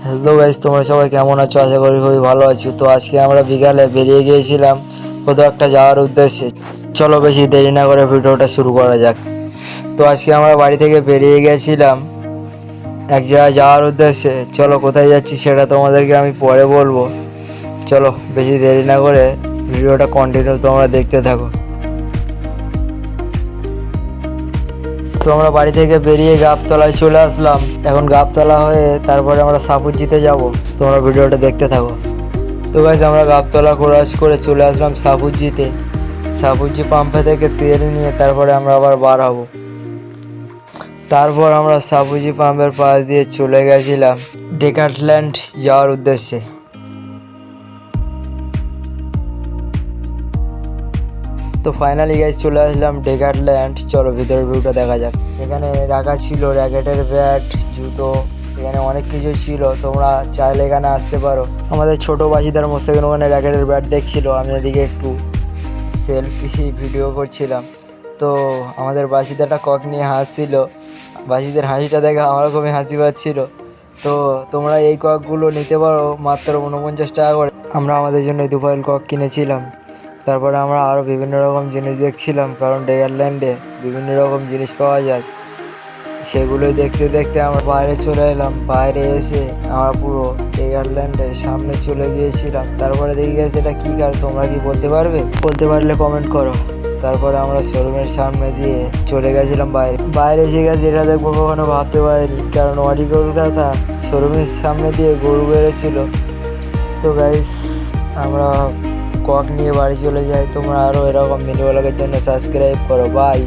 Hello guys, তোমরা সবাই কেমন আছো? আশা করি খুবই ভালো আছো। তো আজকে আমরা বিকালে বেরিয়ে গিয়েছিলাম কোথাও একটা যাওয়ার উদ্দেশ্যে। চলো বেশি দেরি না করে ভিডিওটা শুরু করা যাক। তো আজকে আমরা বাড়ি থেকে বেরিয়ে গেছিলাম এক জায়গায় যাওয়ার উদ্দেশ্যে। চলো কোথায় যাচ্ছি সেটা তোমাদেরকে আমি পরে বলবো। চলো বেশি দেরি না করে ভিডিওটা কন্টিনিউ তোমরা দেখতে থাকো। তো আমরা বাড়ি থেকে বেরিয়ে গাবতলায় চলে আসলাম। এখন গাবতলা হয়ে তারপরে আমরা সাপুরজিতে যাব। তোমরা ভিডিওটা দেখতে থাকো। তো গাইস, আমরা গাবতলা ক্রস করে চলে আসলাম সাপুরজিতে। সাপুরজি পাম্পে থেকে তেল নিয়ে তারপরে আমরা আবার বার হব। তারপর আমরা সাপুরজি পাম্পের পাশ দিয়ে চলে গেছিলাম ডেকার্টল্যান্ড যাওয়ার উদ্দেশ্যে। তো ফাইনালি গাইস চলে আসলাম ডেকার্টল্যান্ড। চলো ভিতরের ভিউটা দেখা যাক। এখানে রাখা ছিল র্যাকেটের ব্যাট, জুতো, এখানে অনেক কিছু ছিল। তোমরা চাইলে এখানে আসতে পারো। আমাদের ছোট বাসিদার মোস্তাকিন ওখানে র্যাকেটের ব্যাট দেখছিল, আমি এদিকে একটু সেলফি ভিডিও করছিলাম। তো আমাদের বাসিদাটা কক নিয়ে হাসছিল। বাসিদের হাসিটা দেখে আমারও খুবই হাসি পাচ্ছিল। তো তোমরা এই ককগুলো নিতে পারো মাত্র 49 টাকা করে। আমরা আমাদের জন্য এই 2 ফাইল কক কিনেছিলাম। তারপরে আমরা আরও বিভিন্ন রকম জিনিস দেখছিলাম, কারণ ডেকারল্যান্ডে বিভিন্ন রকম জিনিস পাওয়া যায়। সেগুলোই দেখতে দেখতে আমরা বাইরে চলে এলাম। বাইরে এসে আমরা পুরো ডেকারল্যান্ডের সামনে চলে গিয়েছিলাম। তারপরে দেখে গেছে এটা কী কার, তোমরা কি বলতে পারবে? বলতে পারলে কমেন্ট করো। তারপরে আমরা শোরুমের সামনে দিয়ে চলে গেছিলাম বাইরে এসে গেছে, এটা দেখবো কখনো ভাবতে পারিনি, কারণ অডি কলকাতা শোরুমের সামনে দিয়ে গরু বেরোচ্ছিল। তো গাইস, আমরা কক নিয়ে বাড়ি চলে যাই। তোমরা আরও এরকম মিনি ব্লগের জন্য সাবস্ক্রাইব করো। বাই।